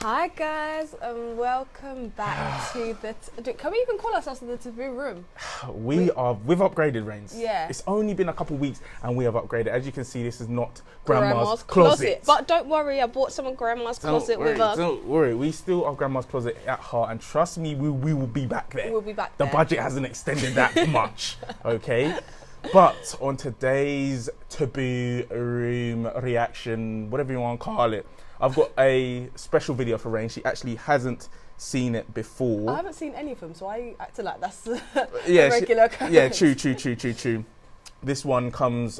Hi guys, and welcome back to the. Can we even call ourselves the Taboo Room? We've upgraded, Reigns. Yeah. It's only been a couple of weeks and we have upgraded. As you can see, this is not Grandma's closet. But don't worry, I bought some of Grandma's closet with us. Don't worry, we still are Grandma's closet at heart, and trust me, we will be back there. We'll be back The there. budget hasn't extended that much, okay? But on today's Taboo Room reaction, whatever you want to call it, I've got a special video for Rain. She actually hasn't seen it before. I haven't seen any of them, so I acted like that's Yeah, a regular occurrence. Yeah, true. This one comes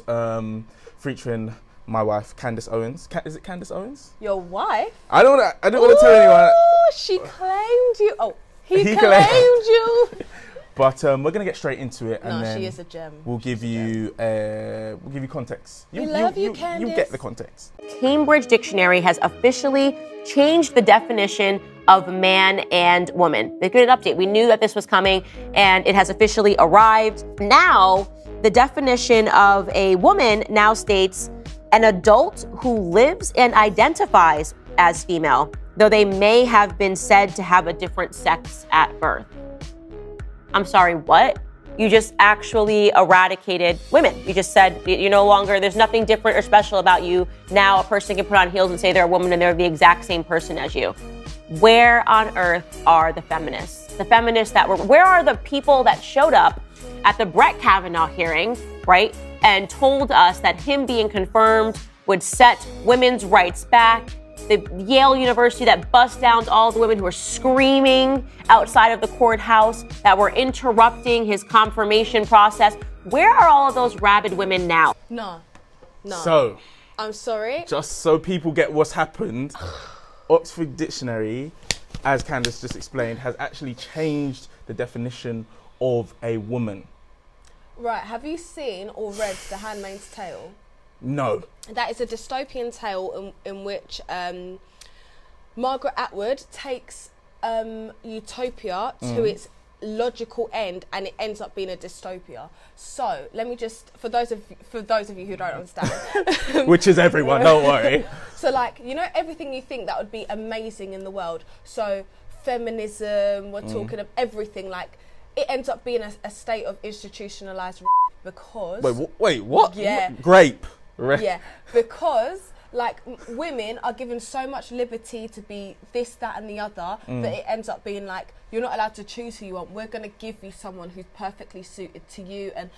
featuring my wife, Candace Owens. Is it Candace Owens? Your wife? I don't want to tell anyone. Oh, she claimed you. Oh, he claimed you. But we're gonna get straight into it, and No, then she is a gem. we'll give you context. We love you, Candace. You get the context. Cambridge Dictionary has officially changed the definition of man and woman. They did an update. We knew that this was coming, and it has officially arrived. Now, the definition of a woman now states an adult who lives and identifies as female, though they may have been said to have a different sex at birth. I'm sorry, what? You just actually eradicated women. You just said you're no longer, there's nothing different or special about you. Now a person can put on heels and say they're a woman and they're the exact same person as you. Where on earth are the feminists? The feminists where are the people that showed up at the Brett Kavanaugh hearing, right? And told us that him being confirmed would set women's rights back. The Yale University that bust down all the women who were screaming outside of the courthouse, that were interrupting his confirmation process. Where are all of those rabid women now? No. So, I'm sorry. just so people get what's happened, Oxford Dictionary, as Candace just explained, has actually changed the definition of a woman. Right, have you seen or read The Handmaid's Tale? No. That is a dystopian tale in which Margaret Atwood takes utopia to its logical end, and it ends up being a dystopia. So let me just, for those of you who don't understand, Which is everyone, don't worry. so like, you know, everything you think that would be amazing in the world. So feminism, we're talking of everything, like it ends up being a state of institutionalized because Wait, what? Yeah. Grape. Yeah, because like women are given so much liberty to be this, that and the other that it ends up being like, you're not allowed to choose who you want. We're going to give you someone who's perfectly suited to you. And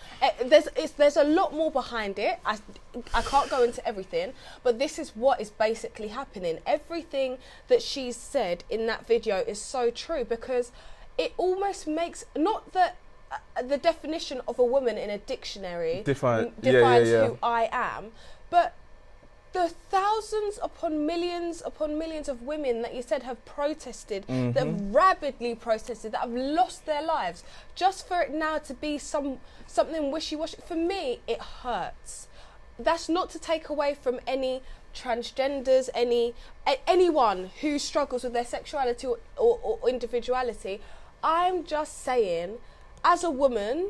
there's a lot more behind it. I can't go into everything, but this is what is basically happening. Everything that she's said in that video is so true, because it almost makes, not that the definition of a woman in a dictionary defines who I am, but the thousands upon millions of women that you said have protested, that have rabidly protested, that have lost their lives, just for it now to be something wishy-washy. For me, it hurts. That's not to take away from any transgenders, anyone who struggles with their sexuality or individuality. I'm just saying, as a woman,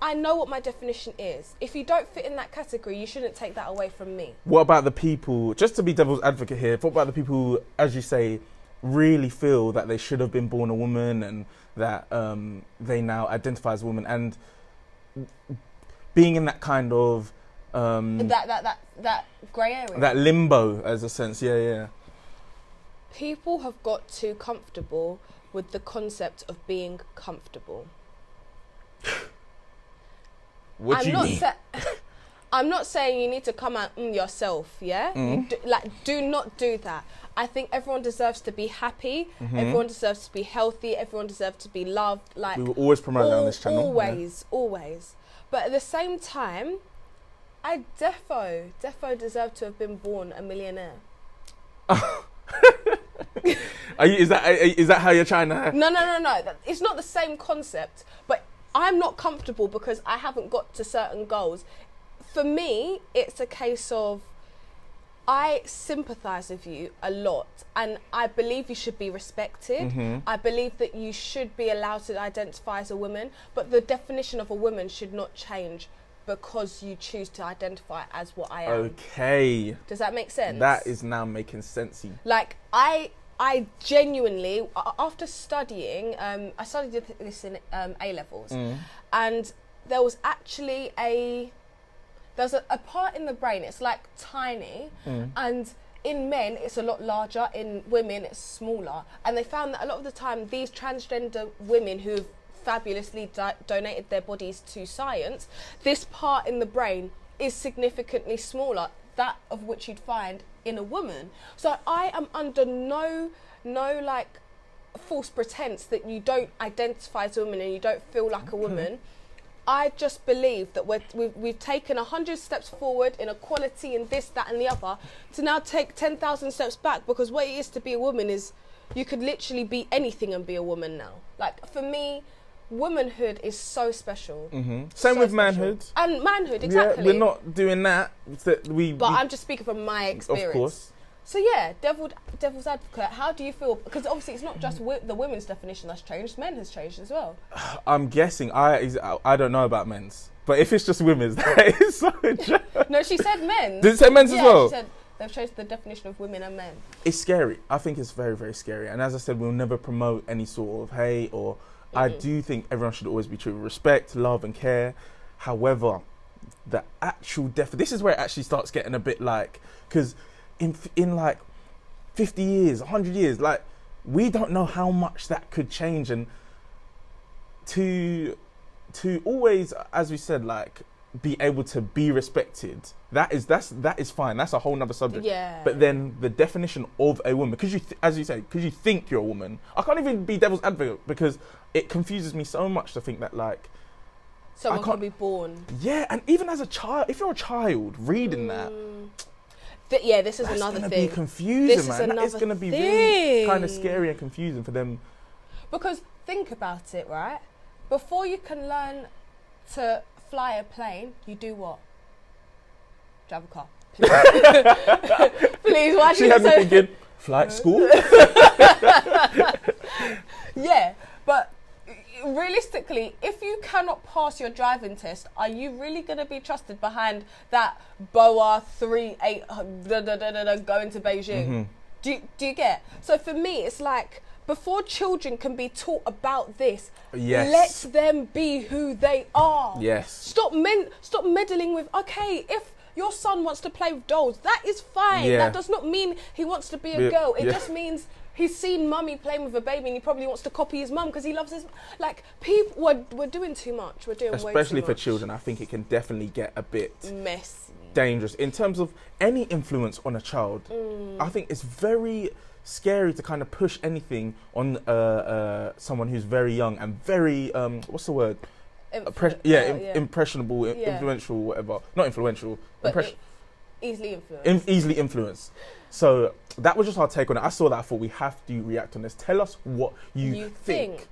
I know what my definition is. If you don't fit in that category, you shouldn't take that away from me. What about the people, just to be devil's advocate here, what about the people who, as you say, really feel that they should have been born a woman and that they now identify as a woman, and being in that kind of... that grey area. That limbo, as a sense, yeah. People have got too comfortable with the concept of being comfortable. What do you mean? I'm not saying you need to come out yourself, yeah? Do not do that. I think everyone deserves to be happy. Everyone deserves to be healthy. Everyone deserves to be loved. Like, we will always promote that on this channel. Always. But at the same time, I defo deserve to have been born a millionaire. Is that how you're trying to... No. It's not the same concept, but I'm not comfortable because I haven't got to certain goals. For me, it's a case of, I sympathise with you a lot, and I believe you should be respected. I believe that you should be allowed to identify as a woman, but the definition of a woman should not change because you choose to identify as what I am. Okay. Does that make sense? That is now making sense. Like, I genuinely, after studying, I studied this in A-levels, and there was actually there's a part in the brain, it's like tiny, and in men it's a lot larger, in women it's smaller, and they found that a lot of the time these transgender women who've fabulously donated their bodies to science, this part in the brain is significantly smaller, that of which you'd find in a woman. So I am under no like false pretense that you don't identify as a woman and you don't feel like a woman. I just believe that we've taken 100 steps forward in equality and this, that and the other, to now take 10,000 steps back, because what it is to be a woman is you could literally be anything and be a woman now. Like, for me, womanhood is so special. Same with manhood. And manhood, exactly. Yeah, we're not doing that. But I'm just speaking from my experience. Of course. So yeah, devil's advocate, how do you feel? Because obviously it's not just the women's definition that's changed, men has changed as well. I'm guessing, I don't know about men's, but if it's just women's, that is so joke. No, she said men's. Did it say men's as well? She said they've changed the definition of women and men. It's scary. I think it's very, very scary. And as I said, we'll never promote any sort of hate or... I do think everyone should always be treated with respect, love and care. However, the actual this is where it actually starts getting a bit like... Because in like 50 years, 100 years, like, we don't know how much that could change. And to always, as we said, like, be able to be respected, that is fine. That's a whole nother subject. Yeah. But then the definition of a woman, because as you say, because you think you're a woman, I can't even be devil's advocate, because it confuses me so much to think that, like, someone can be born. Yeah, and even as a child, if you're a child reading that. This is another thing. That's going to be confusing, man. That is going to be really kind of scary and confusing for them. Because think about it, right? Before you can learn to fly a plane, you do what? Drive a car. Please, why she had me thinking, flight school? Yeah, but realistically, if you cannot pass your driving test, are you really going to be trusted behind that BOA 38 going to Beijing? Do you get? So for me, it's like, before children can be taught about this, let them be who they are. Yes. Stop meddling with, okay, if your son wants to play with dolls, that is fine. Yeah. That does not mean he wants to be a girl. It just means he's seen mummy playing with a baby and he probably wants to copy his mum because he loves his... Like, people, we're doing too much. We're doing way too much. Especially for children, I think it can definitely get a bit... messy. Dangerous. In terms of any influence on a child, I think it's very scary to kind of push anything on someone who's very young and very... what's the word? Impressionable, influential, whatever. Not influential. Easily influenced. Easily influenced. So that was just our take on it. I saw that. I thought we have to react on this. Tell us what you think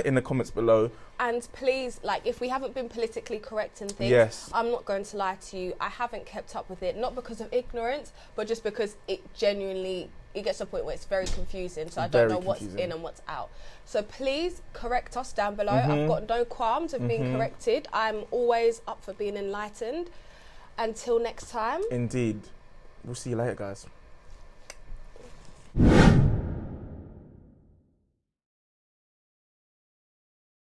in the comments below. And please, like, if we haven't been politically correct in things, I'm not going to lie to you. I haven't kept up with it, not because of ignorance, but just because it genuinely, it gets to a point where it's very confusing. So I don't know what's in and what's out. So please correct us down below. I've got no qualms of being corrected. I'm always up for being enlightened. Until next time. Indeed. We'll see you later, guys.